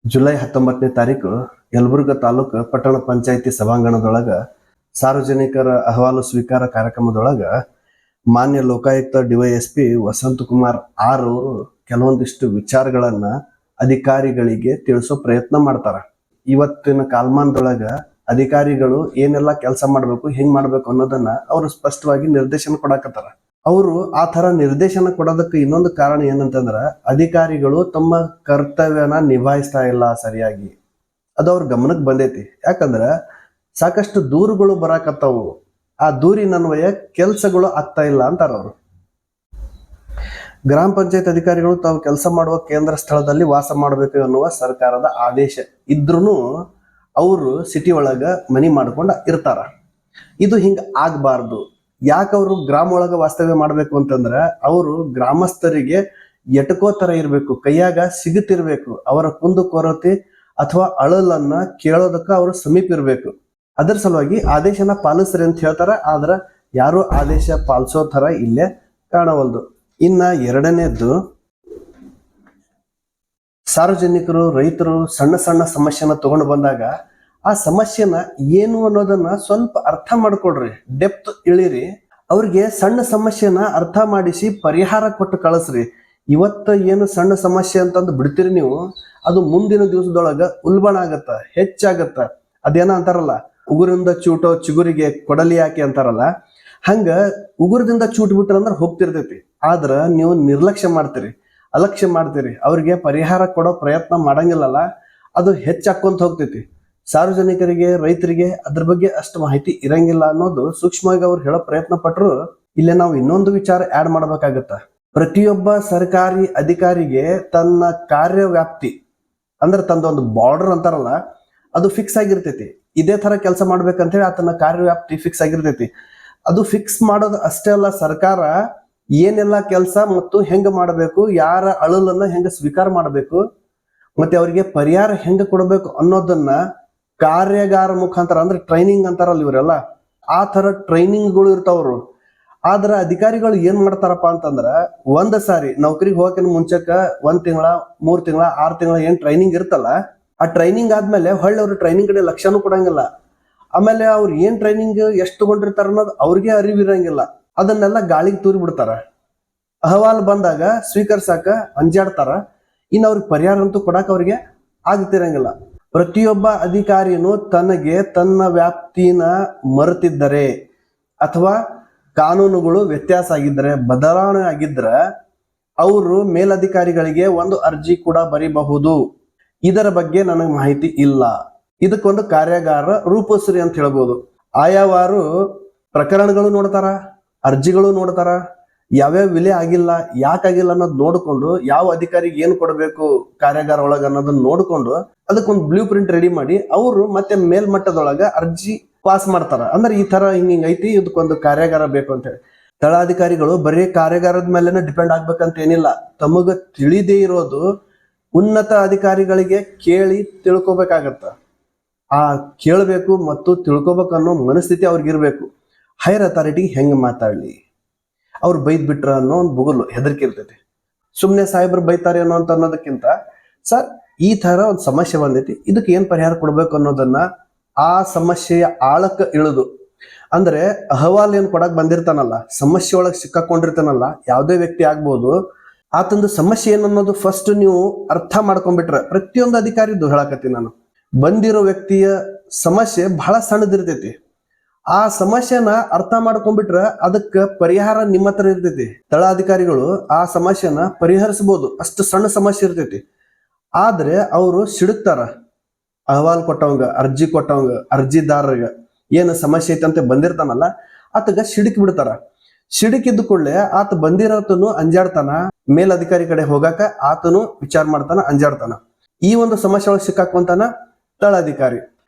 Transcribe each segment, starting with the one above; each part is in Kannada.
ಜುಲೈ 19ನೇ ತಾರೀಕು ಯಲಬುರ್ಗಾ ತಾಲೂಕು ಪಟ್ಟಣ ಪಂಚಾಯಿತಿ ಸಭಾಂಗಣದೊಳಗ ಸಾರ್ವಜನಿಕರ ಅಹವಾಲು ಸ್ವೀಕಾರ ಕಾರ್ಯಕ್ರಮದೊಳಗ ಮಾನ್ಯ ಲೋಕಾಯುಕ್ತ ಡಿವೈಎಸ್ಪಿ ವಸಂತಕುಮಾರ್ ಆರ್ ಅವರು ಕೆಲವೊಂದಿಷ್ಟು ವಿಚಾರಗಳನ್ನ ಅಧಿಕಾರಿಗಳಿಗೆ ತಿಳಿಸೋ ಪ್ರಯತ್ನ ಮಾಡ್ತಾರ. ಇವತ್ತಿನ ಕಾಲಮಾನದೊಳಗ ಅಧಿಕಾರಿಗಳು ಏನೆಲ್ಲ ಕೆಲಸ ಮಾಡ್ಬೇಕು, ಹೆಂಗ್ ಮಾಡ್ಬೇಕು ಅನ್ನೋದನ್ನ ಅವರು ಸ್ಪಷ್ಟವಾಗಿ ನಿರ್ದೇಶನ ಕೊಡಾಕತ್ತಾರ. ಅವರು ಆ ತರ ನಿರ್ದೇಶನ ಕೊಡೋದಕ್ಕೆ ಇನ್ನೊಂದು ಕಾರಣ ಏನಂತಂದ್ರ, ಅಧಿಕಾರಿಗಳು ತಮ್ಮ ಕರ್ತವ್ಯನ ನಿಭಾಯಿಸ್ತಾ ಇಲ್ಲ ಸರಿಯಾಗಿ. ಅದು ಅವ್ರ ಗಮನಕ್ಕೆ ಬಂದೈತಿ. ಯಾಕಂದ್ರ ಸಾಕಷ್ಟು ದೂರುಗಳು ಬರಾಕತ್ತಾವು. ಆ ದೂರಿನನ್ವಯ ಕೆಲ್ಸಗಳು ಆಗ್ತಾ ಇಲ್ಲ ಅಂತಾರ ಅವರು. ಗ್ರಾಮ ಪಂಚಾಯತ್ ಅಧಿಕಾರಿಗಳು ತಾವು ಕೆಲಸ ಮಾಡುವ ಕೇಂದ್ರ ಸ್ಥಳದಲ್ಲಿ ವಾಸ ಮಾಡಬೇಕು ಎನ್ನುವ ಸರ್ಕಾರದ ಆದೇಶ ಇದ್ರೂ ಅವರು ಸಿಟಿ ಒಳಗ ಮನಿ ಮಾಡ್ಕೊಂಡ ಇರ್ತಾರ. ಇದು ಹಿಂಗ ಆಗ್ಬಾರ್ದು. ಯಾಕೆ ಅವರು ಗ್ರಾಮ ಒಳಗ ವಾಸ್ತವ್ಯ ಮಾಡ್ಬೇಕು ಅಂತಂದ್ರ, ಅವರು ಗ್ರಾಮಸ್ಥರಿಗೆ ಎಟಕೋ ತರ ಇರ್ಬೇಕು, ಕೈಯಾಗ ಸಿಗುತ್ತಿರ್ಬೇಕು. ಅವರ ಕುಂದು ಕೊರತೆ ಅಥವಾ ಅಳಲನ್ನ ಕೇಳೋದಕ್ಕ ಅವರು ಸಮೀಪ ಇರ್ಬೇಕು. ಅದರ ಸಲುವಾಗಿ ಆದೇಶನ ಪಾಲಿಸ್ರಿ ಅಂತ ಹೇಳ್ತಾರ. ಆದ್ರ ಯಾರು ಆದೇಶ ಪಾಲಿಸೋ ತರ ಇಲ್ಲೇ ಕಾಣವಲ್ದು. ಇನ್ನ ಎರಡನೇದ್ದು, ಸಾರ್ವಜನಿಕರು, ರೈತರು ಸಣ್ಣ ಸಣ್ಣ ಸಮಸ್ಯೆನ ತಗೊಂಡು ಬಂದಾಗ ಆ ಸಮಸ್ಯೆನ ಏನು ಅನ್ನೋದನ್ನ ಸ್ವಲ್ಪ ಅರ್ಥ ಮಾಡ್ಕೊಡ್ರಿ, ಡೆಪ್ತ್ ಇಳಿರಿ. ಅವ್ರಿಗೆ ಸಣ್ಣ ಸಮಸ್ಯೆನ ಅರ್ಥ ಮಾಡಿಸಿ ಪರಿಹಾರ ಕೊಟ್ಟು ಕಳಿಸ್ರಿ. ಇವತ್ತ ಏನು ಸಣ್ಣ ಸಮಸ್ಯೆ ಅಂತಂದು ಬಿಡ್ತೀರಿ ನೀವು, ಅದು ಮುಂದಿನ ದಿವಸದೊಳಗ ಉಲ್ಬಣ ಆಗತ್ತ, ಹೆಚ್ಚಾಗತ್ತ. ಅದೇನ ಅಂತಾರಲ್ಲ, ಉಗುರಿಂದ ಚೂಟೋ ಚಿಗುರಿಗೆ ಕೊಡಲಿ ಯಾಕೆ ಅಂತಾರಲ್ಲ, ಹಂಗ ಉಗುರದಿಂದ ಚೂಟ್ ಬಿಟ್ರಂದ್ರ ಹೋಗ್ತಿರ್ತೈತಿ. ಆದ್ರ ನೀವು ನಿರ್ಲಕ್ಷ್ಯ ಮಾಡ್ತೀರಿ, ಅಲಕ್ಷ್ಯ ಮಾಡ್ತೀರಿ, ಅವ್ರಿಗೆ ಪರಿಹಾರ ಕೊಡೋ ಪ್ರಯತ್ನ ಮಾಡಂಗಿಲ್ಲಲ್ಲ, ಅದು ಹೆಚ್ಚಾಕೊಂತ ಹೋಗ್ತೈತಿ. ಸಾರ್ವಜನಿಕರಿಗೆ, ರೈತರಿಗೆ ಅದ್ರ ಬಗ್ಗೆ ಅಷ್ಟು ಮಾಹಿತಿ ಇರಂಗಿಲ್ಲ ಅನ್ನೋದು ಸೂಕ್ಷ್ಮವಾಗಿ ಅವ್ರು ಹೇಳೋ ಪ್ರಯತ್ನ ಪಟ್ರು. ಇಲ್ಲೇ ನಾವು ಇನ್ನೊಂದು ವಿಚಾರ ಆಡ್ ಮಾಡ್ಬೇಕಾಗತ್ತ. ಪ್ರತಿಯೊಬ್ಬ ಸರ್ಕಾರಿ ಅಧಿಕಾರಿಗೆ ತನ್ನ ಕಾರ್ಯವ್ಯಾಪ್ತಿ ಅಂದ್ರೆ ತಂದೊಂದು ಬಾರ್ಡರ್ ಅಂತಾರಲ್ಲ, ಅದು ಫಿಕ್ಸ್ ಆಗಿರ್ತೈತಿ. ಇದೇ ತರ ಕೆಲಸ ಮಾಡ್ಬೇಕಂತ ಹೇಳಿ ಆತನ ಕಾರ್ಯವ್ಯಾಪ್ತಿ ಫಿಕ್ಸ್ ಆಗಿರ್ತೈತಿ. ಅದು ಫಿಕ್ಸ್ ಮಾಡೋದು ಅಷ್ಟೇ ಅಲ್ಲ, ಸರ್ಕಾರ ಏನೆಲ್ಲ ಕೆಲಸ ಮತ್ತು ಹೆಂಗ ಮಾಡಬೇಕು, ಯಾರ ಅಳಲನ್ನ ಹೆಂಗ ಸ್ವೀಕಾರ ಮಾಡಬೇಕು, ಮತ್ತೆ ಅವರಿಗೆ ಪರಿಹಾರ ಹೆಂಗ ಕೊಡಬೇಕು ಅನ್ನೋದನ್ನ ಕಾರ್ಯಾಗಾರ ಮುಖಾಂತರ, ಅಂದ್ರೆ ಟ್ರೈನಿಂಗ್ ಅಂತಾರಲ್ಲ ಇವರೆಲ್ಲ, ಆ ತರ ಟ್ರೈನಿಂಗ್ಗಳು ಇರ್ತಾವ್ರು. ಆದ್ರ ಅಧಿಕಾರಿಗಳು ಏನ್ ಮಾಡ್ತಾರಪ್ಪ ಅಂತಂದ್ರ, ಒಂದ್ ಸಾರಿ ನೌಕರಿಗೆ ಹೋಗಕಿನ ಮುಂಚೆಕ 1 ತಿಂಗಳ, 3 ತಿಂಗಳ, 6 ತಿಂಗಳ ಏನ್ ಟ್ರೈನಿಂಗ್ ಇರ್ತಲ್ಲ, ಆ ಟ್ರೈನಿಂಗ್ ಆದ್ಮೇಲೆ ಹೊಳ್ಳಿ ಅವ್ರ ಟ್ರೈನಿಂಗ್ ಕಡೆ ಲಕ್ಷ್ಯನೂ ಕೊಡಂಗಿಲ್ಲ. ಆಮೇಲೆ ಅವ್ರು ಏನ್ ಟ್ರೈನಿಂಗ್ ಎಷ್ಟು ತಗೊಂಡಿರ್ತಾರ ಅನ್ನೋದು ಅವ್ರಿಗೆ ಅರಿವಿರಂಗಿಲ್ಲ. ಅದನ್ನೆಲ್ಲ ಗಾಳಿಗೆ ತೂರಿ ಬಿಡ್ತಾರ. ಅಹವಾಲ್ ಬಂದಾಗ ಸ್ವೀಕರಿಸಾಕ ಅಂಜಾಡ್ತಾರ. ಇನ್ನು ಅವ್ರಿಗೆ ಪರಿಹಾರ ಅಂತೂ ಕೊಡಾಕ ಅವ್ರಿಗೆ ಆಗ್ತಿರಂಗಿಲ್ಲ. ಪ್ರತಿಯೊಬ್ಬ ಅಧಿಕಾರಿನೂ ತನಗೆ ತನ್ನ ವ್ಯಾಪ್ತಿನ ಮರೆತಿದ್ದರೆ ಅಥವಾ ಕಾನೂನುಗಳು ವ್ಯತ್ಯಾಸ ಆಗಿದ್ರೆ, ಬದಲಾವಣೆ ಆಗಿದ್ರೆ, ಅವರು ಮೇಲಧಿಕಾರಿಗಳಿಗೆ ಒಂದು ಅರ್ಜಿ ಕೂಡ ಬರೀಬಹುದು. ಇದರ ಬಗ್ಗೆ ನನಗೆ ಮಾಹಿತಿ ಇಲ್ಲ, ಇದಕ್ಕೊಂದು ಕಾರ್ಯಾಗಾರ ರೂಪಿಸ್ರಿ ಅಂತ ಹೇಳ್ಬೋದು. ಆಯಾವಾರು ಪ್ರಕರಣಗಳು ನೋಡ್ತಾರ, ಅರ್ಜಿಗಳು ನೋಡ್ತಾರ, ಯಾವ್ಯಾವ ವಿಲೆ ಆಗಿಲ್ಲ, ಯಾಕಾಗಿಲ್ಲ ಅನ್ನೋದು ನೋಡ್ಕೊಂಡು, ಯಾವ ಅಧಿಕಾರಿಗೆ ಏನು ಕೊಡಬೇಕು ಕಾರ್ಯಾಗಾರ ಒಳಗ ಅನ್ನೋದನ್ನ ನೋಡ್ಕೊಂಡು ಅದಕ್ಕೊಂದು ಬ್ಲೂ ಪ್ರಿಂಟ್ ರೆಡಿ ಮಾಡಿ ಅವರು ಮತ್ತೆ ಮೇಲ್ಮಟ್ಟದೊಳಗ ಅರ್ಜಿ ಪಾಸ್ ಮಾಡ್ತಾರ. ಅಂದ್ರೆ ಈ ತರ ಹಿಂಗ ಐತಿ, ಇದಕ್ಕೊಂದು ಕಾರ್ಯಾಗಾರ ಬೇಕು ಅಂತ ಹೇಳಿ. ತಳಾಧಿಕಾರಿಗಳು ಬರೀ ಕಾರ್ಯಾಗಾರದ ಮೇಲೆನೆ ಡಿಪೆಂಡ್ ಆಗ್ಬೇಕಂತ ಏನಿಲ್ಲ. ತಮಗ ತಿಳಿದೇ ಇರೋದು ಉನ್ನತ ಅಧಿಕಾರಿಗಳಿಗೆ ಕೇಳಿ ತಿಳ್ಕೊಬೇಕಾಗತ್ತ. ಆ ಕೇಳಬೇಕು ಮತ್ತು ತಿಳ್ಕೊಬೇಕು ಅನ್ನೋ ಮನಸ್ಥಿತಿ ಅವ್ರಿಗಿರ್ಬೇಕು. ಹೈಯರ್ ಅಥಾರಿಟಿ ಹೆಂಗ್ ಮಾತಾಡ್ಲಿ, ಅವ್ರು ಬೈದ್ ಬಿಟ್ರ ಅನ್ನೋ ಒಂದು ಬುಗುಲು ಹೆದರಿಕೆ ಇರ್ತೈತಿ. ಸುಮ್ನೆ ಸಾಹೇಬ್ರು ಬೈತಾರೆ ಅನ್ನೋ ಅಂತ ಅನ್ನೋದಕ್ಕಿಂತ, ಸರ್ ಈ ತರ ಒಂದು ಸಮಸ್ಯೆ ಬಂದೈತಿ, ಇದಕ್ಕೆ ಏನ್ ಪರಿಹಾರ ಕೊಡ್ಬೇಕು ಅನ್ನೋದನ್ನ ಆ ಸಮಸ್ಯೆಯ ಆಳಕ್ಕೆ ಇಳಿದು, ಅಂದ್ರೆ ಅಹವಾಲ್ ಏನ್ ಕೊಡಕ್ ಬಂದಿರ್ತಾನಲ್ಲ, ಸಮಸ್ಯೆ ಒಳಗೆ ಸಿಕ್ಕಾಕೊಂಡಿರ್ತಾನಲ್ಲ, ಯಾವುದೇ ವ್ಯಕ್ತಿ ಆಗ್ಬೋದು, ಆತಂದು ಸಮಸ್ಯೆ ಏನನ್ನೋದು ಫಸ್ಟ್ ನೀವು ಅರ್ಥ ಮಾಡ್ಕೊಂಡ್ಬಿಟ್ರೆ, ಪ್ರತಿಯೊಂದು ಅಧಿಕಾರಿದ್ದು ಹೇಳಕತ್ತೀನಿ ನಾನು, ಬಂದಿರೋ ವ್ಯಕ್ತಿಯ ಸಮಸ್ಯೆ ಬಹಳ ಸಣ್ಣದಿರ್ತೈತಿ. ಆ ಸಮಸ್ಯೆನ ಅರ್ಥ ಮಾಡ್ಕೊಂಡ್ಬಿಟ್ರ ಅದಕ್ಕೆ ಪರಿಹಾರ ನಿಮ್ಮ ಹತ್ರ ಇರ್ತೈತಿ. ತಳಾಧಿಕಾರಿಗಳು ಆ ಸಮಸ್ಯೆನ ಪರಿಹರಿಸಬಹುದು, ಅಷ್ಟು ಸಣ್ಣ ಸಮಸ್ಯೆ ಇರ್ತೈತಿ. ಆದ್ರೆ ಅವರು ಸಿಡುಕ್ತಾರ. ಅಹವಾಲ್ ಕೊಟ್ಟವಂಗ, ಅರ್ಜಿ ಕೊಟ್ಟವಂಗ, ಅರ್ಜಿದಾರರಿಗೆ ಏನು ಸಮಸ್ಯೆ ಐತೆ ಅಂತ ಬಂದಿರ್ತಾನಲ್ಲ, ಆತಗ ಸಿಡುಕಿ ಬಿಡ್ತಾರ. ಸಿಡುಕಿದ್ದ ಕೂಡಲೇ ಆತ ಬಂದಿರೋತನು ಅಂಜಾಡ್ತಾನ, ಮೇಲಧಿಕಾರಿ ಕಡೆ ಹೋಗಾಕ ಆತನು ವಿಚಾರ ಮಾಡ್ತಾನ, ಅಂಜಾಡ್ತಾನ. ಈ ಒಂದು ಸಮಸ್ಯೆ ಒಳಗೆ ಸಿಕ್ಕಾಕೊಂತಾನ ತಳಾಧಿಕಾರಿ.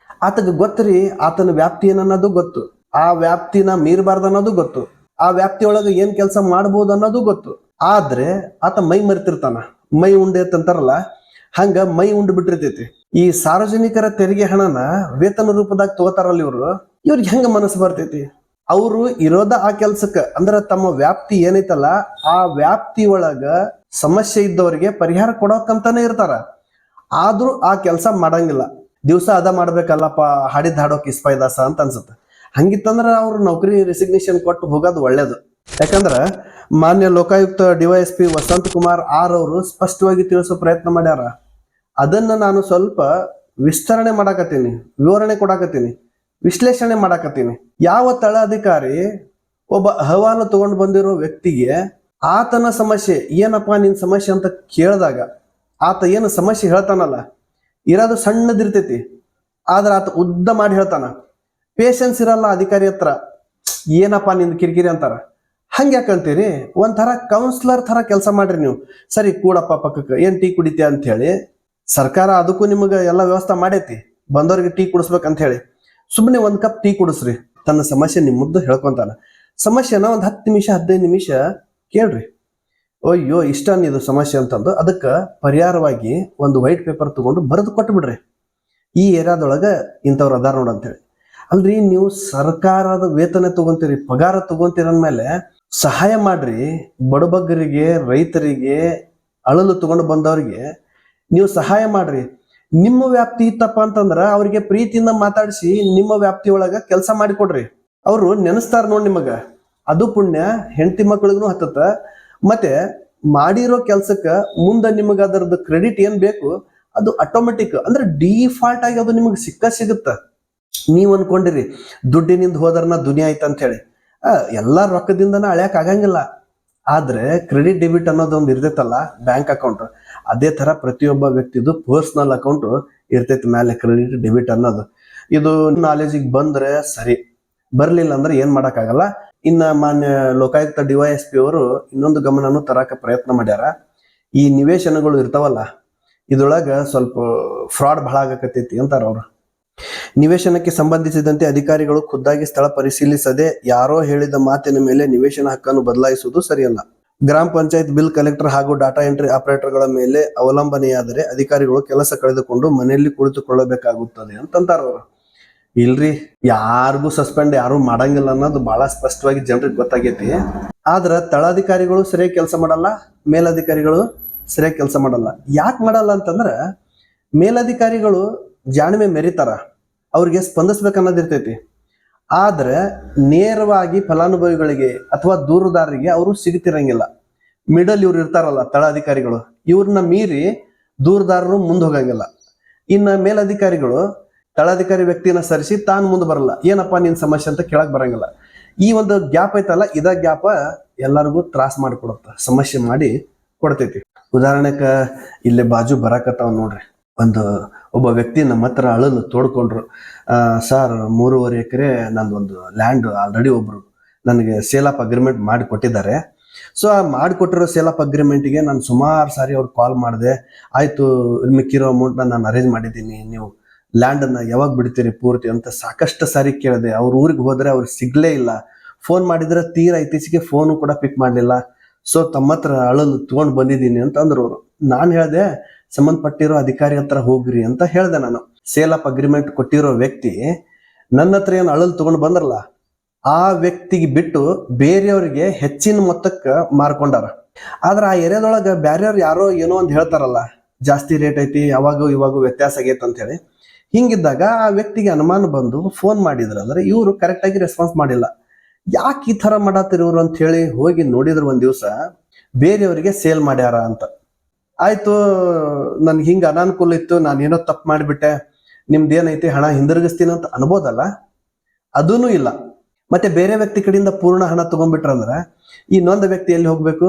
ಆತಗ ಗೊತ್ತರಿ ಆತನ ವ್ಯಾಪ್ತಿ ಏನನ್ನೋದು ಗೊತ್ತು, ಆ ವ್ಯಾಪ್ತಿನ ಮೀರಬಾರ್ದು ಅನ್ನೋದು ಗೊತ್ತು, ಆ ವ್ಯಾಪ್ತಿಯೊಳಗೆ ಏನ್ ಕೆಲಸ ಮಾಡ್ಬೋದು ಅನ್ನೋದು ಗೊತ್ತು. ಆದ್ರೆ ಆತ ಮೈ ಮರೆತಿರ್ತಾನ. ಮೈ ಉಂಡೆ ಅಂತಾರಲ್ಲ, ಹಂಗ ಮೈ ಉಂಡು ಬಿಟ್ಟಿರ್ತೈತಿ. ಈ ಸಾರ್ವಜನಿಕರ ತೆರಿಗೆ ಹಣನ ವೇತನ ರೂಪದಾಗ ತಗೋತಾರಲ್ಲ ಇವ್ರಿಗೆ ಹೆಂಗ ಮನಸ್ಸು ಬರ್ತೈತಿ? ಅವರು ಇರೋದ ಆ ಕೆಲ್ಸಕ್ಕ, ಅಂದ್ರ ತಮ್ಮ ವ್ಯಾಪ್ತಿ ಏನೈತಲ್ಲ ಆ ವ್ಯಾಪ್ತಿ ಒಳಗ ಸಮಸ್ಯೆ ಇದ್ದವರಿಗೆ ಪರಿಹಾರ ಕೊಡೋಕಂತಾನೆ ಇರ್ತಾರ. ಆದ್ರೂ ಆ ಕೆಲಸ ಮಾಡಂಗಿಲ್ಲ. ದಿವಸ ಅದ ಮಾಡ್ಬೇಕಲ್ಲಪ್ಪ, ಹಾಡಿದ್ ಹಾಡೋಕ್ ಇಸ್ಪಾಯ್ದಾಸ ಅಂತ ಅನ್ಸುತ್ತೆ. ಹಂಗಿತ್ತಂದ್ರ ಅವ್ರು ನೌಕರಿ ರೆಸಿಗ್ನೇಷನ್ ಕೊಟ್ಟು ಹೋಗೋದು ಒಳ್ಳೇದು. ಯಾಕಂದ್ರ ಮಾನ್ಯ ಲೋಕಾಯುಕ್ತ ಡಿವೈಎಸ್ಪಿ ವಸಂತ್ ಕುಮಾರ್ ಆರ್ ಅವರು ಸ್ಪಷ್ಟವಾಗಿ ತಿಳಿಸೋ ಪ್ರಯತ್ನ ಮಾಡ್ಯಾರ. ಅದನ್ನ ನಾನು ಸ್ವಲ್ಪ ವಿಸ್ತರಣೆ ಮಾಡಾಕತ್ತೀನಿ, ವಿವರಣೆ ಕೊಡಾಕತ್ತೀನಿ, ವಿಶ್ಲೇಷಣೆ ಮಾಡಾಕತ್ತೀನಿ. ಯಾವ ತಳ ಅಧಿಕಾರಿ ಒಬ್ಬ ಅಹವಾಲು ತಗೊಂಡು ಬಂದಿರೋ ವ್ಯಕ್ತಿಗೆ ಆತನ ಸಮಸ್ಯೆ ಏನಪ್ಪಾ ನಿನ್ ಸಮಸ್ಯೆ ಅಂತ ಕೇಳಿದಾಗ ಆತ ಏನು ಸಮಸ್ಯೆ ಹೇಳ್ತಾನಲ್ಲ, ಇರೋದು ಸಣ್ಣದಿರ್ತೈತಿ, ಆದ್ರೆ ಆತ ಉದ್ದ ಮಾಡಿ ಹೇಳ್ತಾನ. ಪೇಷನ್ಸ್ ಇರಲ್ಲ ಅಧಿಕಾರಿ ಹತ್ರ. ಏನಪ್ಪಾ ನಿಂದ ಕಿರಿಕಿರಿ ಅಂತಾರ. ಹಂಗ್ಯಾಕಂತೀರಿ? ಒಂಥರ ಕೌನ್ಸಿಲರ್ ತರ ಕೆಲಸ ಮಾಡ್ರಿ ನೀವು. ಸರಿ ಕೂಡಪ್ಪ ಪಕ್ಕಕ್ಕೆ, ಏನ್ ಟೀ ಕುಡಿತೀಯ ಅಂತ ಹೇಳಿ ಸರ್ಕಾರ ಅದಕ್ಕೂ ನಿಮಗೆ ಎಲ್ಲ ವ್ಯವಸ್ಥೆ ಮಾಡೈತಿ, ಬಂದವ್ರಿಗೆ ಟೀ ಕುಡಿಸ್ಬೇಕಂತ ಹೇಳಿ. ಸುಮ್ಮನೆ ಒಂದ್ ಕಪ್ ಟೀ ಕುಡಿಸ್ರಿ. ತನ್ನ ಸಮಸ್ಯೆ ನಿಮ್ಮ ಮುದ್ದು ಹೇಳ್ಕೊಂತಾನ. ಸಮಸ್ಯೆನ ಒಂದ್ 10 ನಿಮಿಷ 15 ನಿಮಿಷ ಕೇಳ್ರಿ. ಅಯ್ಯೋ ಇಷ್ಟ ಇದು ಸಮಸ್ಯೆ ಅಂತಂದು ಅದಕ್ಕೆ ಪರಿಹಾರವಾಗಿ ಒಂದು ವೈಟ್ ಪೇಪರ್ ತಗೊಂಡು ಬರೆದು ಕೊಟ್ಟು ಬಿಡ್ರಿ. ಈ ಏರಿಯಾದೊಳಗ ಇಂಥವ್ರು ಅದಾರ ನೋಡ ಅಂತೇಳಿ. ಅಲ್ರಿ, ನೀವು ಸರ್ಕಾರದ ವೇತನ ತಗೊಂತೀರಿ, ಪಗಾರ ತಗೊಂತೀರ ಅಂದ್ಮೇಲೆ ಸಹಾಯ ಮಾಡ್ರಿ. ಬಡಬಗ್ಗರಿಗೆ, ರೈತರಿಗೆ, ಅಳಲು ತಗೊಂಡು ಬಂದವ್ರಿಗೆ ನೀವು ಸಹಾಯ ಮಾಡ್ರಿ. ನಿಮ್ಮ ವ್ಯಾಪ್ತಿ ಇತ್ತಪ್ಪ ಅಂತಂದ್ರ ಅವ್ರಿಗೆ ಪ್ರೀತಿಯಿಂದ ಮಾತಾಡಿಸಿ ನಿಮ್ಮ ವ್ಯಾಪ್ತಿ ಒಳಗ ಕೆಲಸ ಮಾಡಿಕೊಡ್ರಿ. ಅವರು ನೆನೆಸ್ತಾರ ನೋಡ್ ನಿಮಗ. ಅದು ಪುಣ್ಯ ಹೆಂಡತಿ ಮಕ್ಕಳಿಗೂ ಹತ್ತತ್ತ. ಮತ್ತೆ ಮಾಡಿರೋ ಕೆಲ್ಸಕ್ಕ ಮುಂದೆ ನಿಮಗ ಅದರದ್ದು ಕ್ರೆಡಿಟ್ ಏನ್ ಬೇಕು ಅದು ಆಟೋಮೆಟಿಕ್ ಅಂದ್ರೆ ಡಿಫಾಲ್ಟ್ ಆಗಿ ಅದು ನಿಮಗೆ ಸಿಗುತ್ತ. ನೀವ್ ಅನ್ಕೊಂಡಿರಿ ದುಡ್ಡಿನಿಂದ ಹೋದ್ರನ ದುನಿಯಾ ಐತ ಅಂತ ಹೇಳಿ. ಎಲ್ಲಾ ರೊಕ್ಕದಿಂದನ ಅಳ್ಯಾಕ್ ಆಗಂಗಿಲ್ಲ. ಆದ್ರೆ ಕ್ರೆಡಿಟ್ ಡೆಬಿಟ್ ಅನ್ನೋದೊಂದು ಇರ್ತೈತಲ್ಲ, ಬ್ಯಾಂಕ್ ಅಕೌಂಟ್, ಅದೇ ತರ ಪ್ರತಿಯೊಬ್ಬ ವ್ಯಕ್ತಿದು ಪರ್ಸನಲ್ ಅಕೌಂಟ್ ಇರ್ತೈತಿ ಮೇಲೆ ಕ್ರೆಡಿಟ್ ಡೆಬಿಟ್ ಅನ್ನೋದು. ಇದು ನಾಲೆಜಿಗೆ ಬಂದ್ರೆ ಸರಿ, ಬರ್ಲಿಲ್ಲ ಅಂದ್ರೆ ಏನ್ ಮಾಡಕ್ ಆಗಲ್ಲ. ಇನ್ನ ಮಾನ್ಯ ಲೋಕಾಯುಕ್ತ ಡಿವೈಎಸ್ಪಿ ಅವರು ಇನ್ನೊಂದು ಗಮನನು ತರಾಕ ಪ್ರಯತ್ನ ಮಾಡ್ಯಾರ. ಈ ನಿವೇಶನಗಳು ಇರ್ತಾವಲ್ಲ, ಇದ್ರೊಳಗ ಸ್ವಲ್ಪ ಫ್ರಾಡ್ ಬಹಳ ಆಗಕತ್ತೈತಿ ಅಂತಾರ ಅವ್ರು. ನಿವೇಶನಕ್ಕೆ ಸಂಬಂಧಿಸಿದಂತೆ ಅಧಿಕಾರಿಗಳು ಖುದ್ದಾಗಿ ಸ್ಥಳ ಪರಿಶೀಲಿಸದೆ ಯಾರೋ ಹೇಳಿದ ಮಾತಿನ ಮೇಲೆ ನಿವೇಶನ ಹಕ್ಕನ್ನು ಬದಲಾಯಿಸುವುದು ಸರಿಯಲ್ಲ. ಗ್ರಾಮ ಪಂಚಾಯತ್ ಬಿಲ್ ಕಲೆಕ್ಟರ್ ಹಾಗೂ ಡಾಟಾ ಎಂಟ್ರಿ ಆಪರೇಟರ್ಗಳ ಮೇಲೆ ಅವಲಂಬನೆಯಾದರೆ ಅಧಿಕಾರಿಗಳು ಕೆಲಸ ಕಳೆದುಕೊಂಡು ಮನೆಯಲ್ಲಿ ಕುಳಿತುಕೊಳ್ಳಬೇಕಾಗುತ್ತದೆ ಅಂತಂತಾರ ಅವರು. ಇಲ್ರಿ, ಯಾರಿಗೂ ಸಸ್ಪೆಂಡ್ ಯಾರು ಮಾಡಂಗಿಲ್ಲ ಅನ್ನೋದು ಬಹಳ ಸ್ಪಷ್ಟವಾಗಿ ಜನರಿಗೆ ಗೊತ್ತಾಗೈತಿ. ಆದ್ರ ತಳಾಧಿಕಾರಿಗಳು ಸರಿಯಾಗಿ ಕೆಲಸ ಮಾಡಲ್ಲ, ಮೇಲಧಿಕಾರಿಗಳು ಸರಿಯಾಗಿ ಕೆಲಸ ಮಾಡಲ್ಲ. ಯಾಕೆ ಮಾಡಲ್ಲ ಅಂತಂದ್ರ ಮೇಲಧಿಕಾರಿಗಳು ಜಾಣ್ಮೆ ಮೆರಿತಾರ, ಅವ್ರಿಗೆ ಸ್ಪಂದಿಸ್ಬೇಕನ್ನೋದಿರ್ತೈತಿ. ಆದ್ರೆ ನೇರವಾಗಿ ಫಲಾನುಭವಿಗಳಿಗೆ ಅಥವಾ ದೂರುದಾರರಿಗೆ ಅವರು ಸಿಗುತ್ತಿರಂಗಿಲ್ಲ. ಮಿಡಲ್ ಇವ್ರು ಇರ್ತಾರಲ್ಲ ತಳಾಧಿಕಾರಿಗಳು, ಇವ್ರನ್ನ ಮೀರಿ ದೂರುದಾರರು ಮುಂದೆ ಹೋಗಂಗಿಲ್ಲ. ಇನ್ನ ಮೇಲಧಿಕಾರಿಗಳು ತಳಾಧಿಕಾರಿ ವ್ಯಕ್ತಿನ ಸರಿಸಿ ತಾನು ಮುಂದೆ ಬರಲ್ಲ. ಏನಪ್ಪಾ ನಿನ್ ಸಮಸ್ಯೆ ಅಂತ ಕೇಳಕ್ ಬರಂಗಿಲ್ಲ. ಈ ಒಂದು ಗ್ಯಾಪ್ ಐತಲ್ಲ, ಇದ ಗ್ಯಾಪ್ ಎಲ್ಲರಿಗೂ ತ್ರಾಸ ಮಾಡಿಕೊಡುತ್ತ, ಸಮಸ್ಯೆ ಮಾಡಿ ಕೊಡ್ತೈತಿ. ಉದಾಹರಣೆಕ ಇಲ್ಲೇ ಬಾಜು ಬರಾಕತ್ತಾವ ನೋಡ್ರಿ. ಒಬ್ಬ ವ್ಯಕ್ತಿ ನಮ್ಮ ಹತ್ರ ಅಳಲು ತೋಡ್ಕೊಂಡ್ರು. ಸರ್ 3.5 ಎಕರೆ ನಂದೊಂದು ಲ್ಯಾಂಡ್ ಆಲ್ರೆಡಿ ಒಬ್ರು ನನಗೆ ಸೇಲ್ ಆಫ್ ಅಗ್ರಿಮೆಂಟ್ ಮಾಡಿ ಕೊಟ್ಟಿದ್ದಾರೆ. ಸೊ ಆ ಮಾಡಿಕೊಟ್ಟಿರೋ ಸೇಲ್ ಆಫ್ ಅಗ್ರಿಮೆಂಟ್ಗೆ ನಾನು ಸುಮಾರು ಸಾರಿ ಅವ್ರು ಕಾಲ್ ಮಾಡಿದೆ. ಆಯ್ತು, ಮಿಕ್ಕಿರೋ ಅಮೌಂಟ್ನ ನಾನು ಅರೇಂಜ್ ಮಾಡಿದ್ದೀನಿ, ನೀವು ಲ್ಯಾಂಡನ್ನು ಯಾವಾಗ ಬಿಡ್ತೀರಿ ಪೂರ್ತಿ ಅಂತ ಸಾಕಷ್ಟು ಸಾರಿ ಕೇಳಿದೆ. ಅವ್ರ ಊರಿಗೆ ಹೋದ್ರೆ ಅವ್ರಿಗೆ ಸಿಗ್ಲೇ ಇಲ್ಲ. ಫೋನ್ ಮಾಡಿದ್ರೆ ತೀರಾ ಇತ್ತೀಚೆಗೆ ಫೋನು ಕೂಡ ಪಿಕ್ ಮಾಡಲಿಲ್ಲ. ಸೊ ತಮ್ಮ ಹತ್ರ ಅಳಲು ತಗೊಂಡು ಬಂದಿದ್ದೀನಿ ಅಂತ ಅಂದ್ರು ಅವರು. ನಾನು ಹೇಳಿದೆ ಸಂಬಂಧಪಟ್ಟಿರೋ ಅಧಿಕಾರಿ ಹತ್ರ ಹೋಗ್ರಿ ಅಂತ ಹೇಳ್ದೆ. ನಾನು ಸೇಲ್ ಆಫ್ ಅಗ್ರಿಮೆಂಟ್ ಕೊಟ್ಟಿರೋ ವ್ಯಕ್ತಿ ನನ್ನ ಹತ್ರ ಏನು ಅಳಲು ತಗೊಂಡು ಬಂದ್ರಲ್ಲ, ಆ ವ್ಯಕ್ತಿಗೆ ಬಿಟ್ಟು ಬೇರೆಯವ್ರಿಗೆ ಹೆಚ್ಚಿನ ಮೊತ್ತಕ್ಕೆ ಮಾರ್ಕೊಂಡಾರ. ಆದ್ರೆ ಆ ಏರಿಯಾದೊಳಗೆ ಬ್ಯಾರೆಯವ್ರು ಯಾರೋ ಏನೋ ಅಂತ ಹೇಳ್ತಾರಲ್ಲ, ಜಾಸ್ತಿ ರೇಟ್ ಐತಿ, ಅವಾಗ ಇವಾಗ ವ್ಯತ್ಯಾಸ ಆಗೈತೆ ಅಂತ ಹೇಳಿ. ಹಿಂಗಿದ್ದಾಗ ಆ ವ್ಯಕ್ತಿಗೆ ಅನುಮಾನ ಬಂದು ಫೋನ್ ಮಾಡಿದ್ರು. ಅಂದ್ರೆ ಇವರು ಕರೆಕ್ಟ್ ಆಗಿ ರೆಸ್ಪಾನ್ಸ್ ಮಾಡಿಲ್ಲ. ಯಾಕೆ ಈ ತರ ಮಾಡತ್ತಿರ ಇವ್ರು ಅಂತ ಹೇಳಿ ಹೋಗಿ ನೋಡಿದ್ರು ಒಂದ್ ದಿವಸ ಬೇರೆಯವರಿಗೆ ಸೇಲ್ ಮಾಡ್ಯಾರ ಅಂತ. ಆಯ್ತು, ನನ್ಗೆ ಹಿಂಗ ಅನಾನುಕೂಲ ಇತ್ತು, ನಾನೇನೋ ತಪ್ಪು ಮಾಡಿಬಿಟ್ಟೆ, ನಿಮ್ದೇನೈತಿ ಹಣ ಹಿಂದಿರುಗಿಸ್ತೀನಿ ಅಂತ ಅನ್ಬೋದಲ್ಲ, ಅದೂ ಇಲ್ಲ. ಮತ್ತೆ ಬೇರೆ ವ್ಯಕ್ತಿ ಕಡೆಯಿಂದ ಪೂರ್ಣ ಹಣ ತಗೊಂಡ್ಬಿಟ್ರಂದ್ರೆ ಇನ್ನೊಂದು ವ್ಯಕ್ತಿ ಎಲ್ಲಿ ಹೋಗ್ಬೇಕು?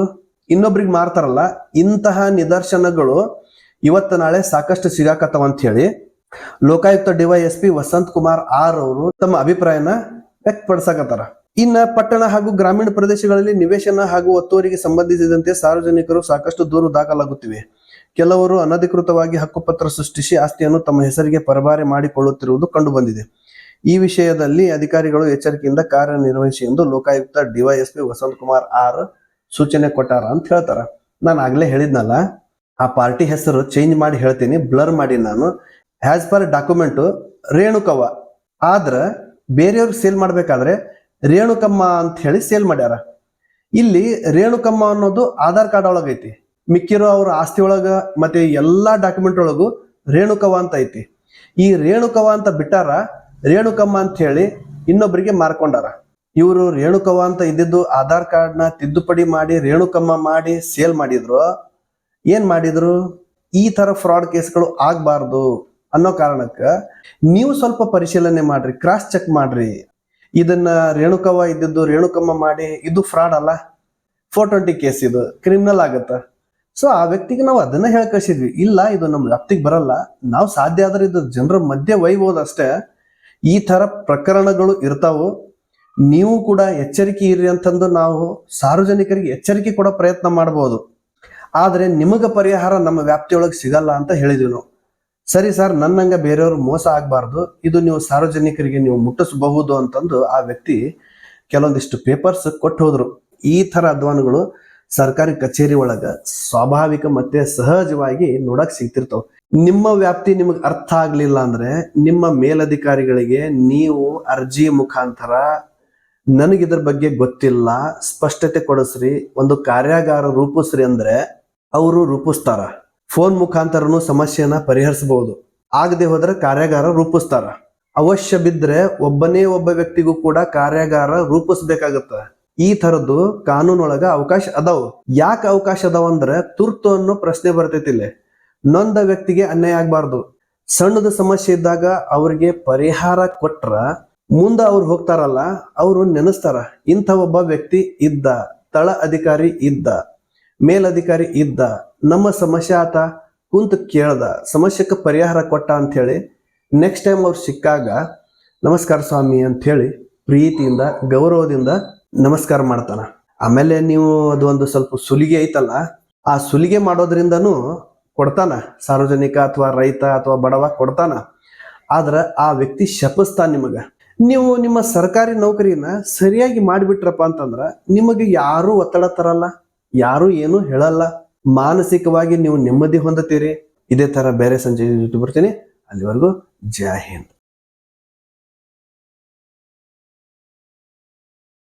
ಇನ್ನೊಬ್ರಿಗೆ ಮಾರ್ತಾರಲ್ಲ. ಇಂತಹ ನಿದರ್ಶನಗಳು ಇವತ್ತು ನಾಳೆ ಸಾಕಷ್ಟು ಸಿಗಾಕತ್ತವ ಅಂತ ಹೇಳಿ ಲೋಕಾಯುಕ್ತ ಡಿವೈಎಸ್ಪಿ ವಸಂತ್ ಕುಮಾರ್ ಆರ್ ಅವರು ತಮ್ಮ ಅಭಿಪ್ರಾಯನ ವ್ಯಕ್ತಪಡಿಸಕತ್ತಾರ. ಇನ್ನ ಪಟ್ಟಣ ಹಾಗೂ ಗ್ರಾಮೀಣ ಪ್ರದೇಶಗಳಲ್ಲಿ ನಿವೇಶನ ಹಾಗೂ ಒತ್ತುವರಿಗೆ ಸಂಬಂಧಿಸಿದಂತೆ ಸಾರ್ವಜನಿಕರು ಸಾಕಷ್ಟು ದೂರು ದಾಖಲಾಗುತ್ತಿವೆ. ಕೆಲವರು ಅನಧಿಕೃತವಾಗಿ ಹಕ್ಕುಪತ್ರ ಸೃಷ್ಟಿಸಿ ಆಸ್ತಿಯನ್ನು ತಮ್ಮ ಹೆಸರಿಗೆ ಪರಭಾರೆ ಮಾಡಿಕೊಳ್ಳುತ್ತಿರುವುದು ಕಂಡುಬಂದಿದೆ. ಈ ವಿಷಯದಲ್ಲಿ ಅಧಿಕಾರಿಗಳು ಎಚ್ಚರಿಕೆಯಿಂದ ಕಾರ್ಯನಿರ್ವಹಿಸಿ ಎಂದು ಲೋಕಾಯುಕ್ತ ಡಿವೈಎಸ್ಪಿ ವಸಂತ್ ಕುಮಾರ್ ಆರ್ ಸೂಚನೆ ಕೊಟ್ಟಾರ ಅಂತ ಹೇಳ್ತಾರ. ನಾನು ಆಗ್ಲೇ ಹೇಳಿದ್ನಲ್ಲ, ಆ ಪಾರ್ಟಿ ಹೆಸರು ಚೇಂಜ್ ಮಾಡಿ ಹೇಳ್ತೀನಿ, ಬ್ಲರ್ ಮಾಡಿ. ನಾನು ಆಸ್ ಪರ್ ಡಾಕ್ಯುಮೆಂಟ್ ರೇಣುಕವ್ವ, ಆದ್ರ ಬೇರೆಯವ್ರಿಗೆ ಸೇಲ್ ಮಾಡ್ಬೇಕಾದ್ರೆ ರೇಣುಕಮ್ಮ ಅಂತ ಹೇಳಿ ಸೇಲ್ ಮಾಡ್ಯಾರ. ಇಲ್ಲಿ ರೇಣುಕಮ್ಮ ಅನ್ನೋದು ಆಧಾರ್ ಕಾರ್ಡ್ ಒಳಗೈತಿ, ಮಿಕ್ಕಿರೋ ಅವ್ರ ಆಸ್ತಿ ಒಳಗ ಮತ್ತೆ ಎಲ್ಲಾ ಡಾಕ್ಯುಮೆಂಟ್ ಒಳಗೂ ರೇಣುಕವ್ವ ಅಂತ ಐತಿ. ಈ ರೇಣುಕವ್ವ ಅಂತ ಬಿಟ್ಟಾರ, ರೇಣುಕಮ್ಮ ಅಂತ ಹೇಳಿ ಇನ್ನೊಬ್ಬರಿಗೆ ಮಾರ್ಕೊಂಡಾರ. ಇವರು ರೇಣುಕವ್ವ ಅಂತ ಇದ್ದಿದ್ದು ಆಧಾರ್ ಕಾರ್ಡ್ನ ತಿದ್ದುಪಡಿ ಮಾಡಿ ರೇಣುಕಮ್ಮ ಮಾಡಿ ಸೇಲ್ ಮಾಡಿದ್ರು. ಏನ್ ಮಾಡಿದ್ರು, ಈ ತರ ಫ್ರಾಡ್ ಕೇಸ್ಗಳು ಆಗ್ಬಾರ್ದು ಅನ್ನೋ ಕಾರಣಕ್ಕೆ ನೀವು ಸ್ವಲ್ಪ ಪರಿಶೀಲನೆ ಮಾಡ್ರಿ, ಕ್ರಾಸ್ ಚೆಕ್ ಮಾಡ್ರಿ. ಇದನ್ನ ರೇಣುಕವ್ವ ಇದ್ದಿದ್ದು ರೇಣುಕಮ್ಮ ಮಾಡಿ ಇದು ಫ್ರಾಡ್ ಅಲ್ಲ, 420 ಕೇಸ್, ಇದು ಕ್ರಿಮಿನಲ್ ಆಗತ್ತ. ಸೊ ಆ ವ್ಯಕ್ತಿಗೆ ನಾವು ಅದನ್ನ ಹೇಳಿ ಕಳಿಸಿದ್ವಿ, ಇಲ್ಲ ಇದು ನಮ್ಮ ವ್ಯಾಪ್ತಿಗೆ ಬರಲ್ಲ, ನಾವು ಸಾಧ್ಯ ಆದ್ರೆ ಇದು ಜನರ ಮಧ್ಯೆ ಒಯ್ಬೋದು ಅಷ್ಟೇ. ಈ ತರ ಪ್ರಕರಣಗಳು ಇರ್ತಾವು, ನೀವು ಕೂಡ ಎಚ್ಚರಿಕೆ ಇರ್ರಿ ಅಂತಂದು ನಾವು ಸಾರ್ವಜನಿಕರಿಗೆ ಎಚ್ಚರಿಕೆ ಕೊಡೋ ಪ್ರಯತ್ನ ಮಾಡಬಹುದು. ಆದ್ರೆ ನಿಮಗ ಪರಿಹಾರ ನಮ್ಮ ವ್ಯಾಪ್ತಿಯೊಳಗೆ ಸಿಗಲ್ಲ ಅಂತ ಹೇಳಿದ್ವಿ ನಾವು. ಸರಿ ಸರ್, ನನ್ನಂಗ ಬೇರೆಯವ್ರು ಮೋಸ ಆಗ್ಬಾರ್ದು, ಇದು ನೀವು ಸಾರ್ವಜನಿಕರಿಗೆ ನೀವು ಮುಟ್ಟಿಸಬಹುದು ಅಂತಂದು ಆ ವ್ಯಕ್ತಿ ಕೆಲವೊಂದಿಷ್ಟು ಪೇಪರ್ಸ್ ಕೊಟ್ಟು ಹೋದ್ರು. ಈ ತರ ಅಧ್ವಾನಗಳು ಸರ್ಕಾರಿ ಕಚೇರಿ ಒಳಗ ಸ್ವಾಭಾವಿಕ ಮತ್ತೆ ಸಹಜವಾಗಿ ನೋಡಕ್ ಸಿಗ್ತಿರ್ತಾವ. ನಿಮ್ಮ ವ್ಯಾಪ್ತಿ ನಿಮಗೆ ಅರ್ಥ ಆಗ್ಲಿಲ್ಲ ಅಂದ್ರೆ ನಿಮ್ಮ ಮೇಲಧಿಕಾರಿಗಳಿಗೆ ನೀವು ಅರ್ಜಿ ಮುಖಾಂತರ ನನಗಿದ್ರ ಬಗ್ಗೆ ಗೊತ್ತಿಲ್ಲ, ಸ್ಪಷ್ಟತೆ ಕೊಡಿಸ್ರಿ, ಒಂದು ಕಾರ್ಯಾಗಾರ ರೂಪಿಸ್ರಿ ಅಂದ್ರೆ ಅವರು ರೂಪಿಸ್ತಾರ. ಫೋನ್ ಮುಖಾಂತರನು ಸಮಸ್ಯೆನ ಪರಿಹರಿಸಬಹುದು. ಆಗದೆ ಹೋದ್ರೆ ಕಾರ್ಯಾಗಾರ ರೂಪಿಸ್ತಾರ. ಅವಶ್ಯ ಬಿದ್ರೆ ಒಬ್ಬನೇ ಒಬ್ಬ ವ್ಯಕ್ತಿಗೂ ಕೂಡ ಕಾರ್ಯಾಗಾರ ರೂಪಿಸ್ಬೇಕಾಗತ್ತ. ಈ ತರದ್ದು ಕಾನೂನೊಳಗ ಅವಕಾಶ ಅದಾವ. ಯಾಕೆ ಅವಕಾಶ ಅದಾವ ಅಂದ್ರೆ ತುರ್ತು ಅನ್ನೋ ಪ್ರಶ್ನೆ ಬರ್ತೈತಿ ಇಲ್ಲಿ. ನೊಂದ ವ್ಯಕ್ತಿಗೆ ಅನ್ಯಾಯ ಆಗ್ಬಾರ್ದು. ಸಣ್ಣದ ಸಮಸ್ಯೆ ಇದ್ದಾಗ ಅವ್ರಿಗೆ ಪರಿಹಾರ ಕೊಟ್ರ ಮುಂದೆ ಅವ್ರು ಹೋಗ್ತಾರಲ್ಲ, ಅವರು ನೆನೆಸ್ತಾರ, ಇಂಥ ಒಬ್ಬ ವ್ಯಕ್ತಿ ಇದ್ದ, ತಳ ಅಧಿಕಾರಿ ಇದ್ದ, ಮೇಲಧಿಕಾರಿ ಇದ್ದ, ನಮ್ಮ ಸಮಸ್ಯೆ ಆತ ಕುಂತ ಕೇಳ್ದ, ಸಮಸ್ಯೆಗೆ ಪರಿಹಾರ ಕೊಟ್ಟ ಅಂತ ಹೇಳಿ ನೆಕ್ಸ್ಟ್ ಟೈಮ್ ಅವ್ರು ಸಿಕ್ಕಾಗ ನಮಸ್ಕಾರ ಸ್ವಾಮಿ ಅಂತ ಹೇಳಿ ಪ್ರೀತಿಯಿಂದ ಗೌರವದಿಂದ ನಮಸ್ಕಾರ ಮಾಡ್ತಾನ. ಆಮೇಲೆ ನೀವು ಅದು ಒಂದು ಸ್ವಲ್ಪ ಸುಲಿಗೆ ಐತಲ್ಲ, ಆ ಸುಲಿಗೆ ಮಾಡೋದ್ರಿಂದನೂ ಕೊಡ್ತಾನ, ಸಾರ್ವಜನಿಕ ಅಥವಾ ರೈತ ಅಥವಾ ಬಡವ ಕೊಡ್ತಾನ. ಆದ್ರ ಆ ವ್ಯಕ್ತಿ ಶಪಿಸ್ತಾನ ನಿಮಗ. ನೀವು ನಿಮ್ಮ ಸರ್ಕಾರಿ ನೌಕರಿನ ಸರಿಯಾಗಿ ಮಾಡಿಬಿಟ್ರಪ್ಪ ಅಂತಂದ್ರ ನಿಮಗೆ ಯಾರು ಒತ್ತಡ ತರಲ್ಲ, ಯಾರು ಏನು ಹೇಳಲ್ಲ, ಮಾನಸಿಕವಾಗಿ ನೀವು ನೆಮ್ಮದಿ ಹೊಂದುತ್ತೀರಿ. ಇದೇ ತರ ಬೇರೆ ಸಂಜೆ ಬರ್ತೀನಿ. ಅಲ್ಲಿವರೆಗೂ ಜೈ ಹಿಂದ್.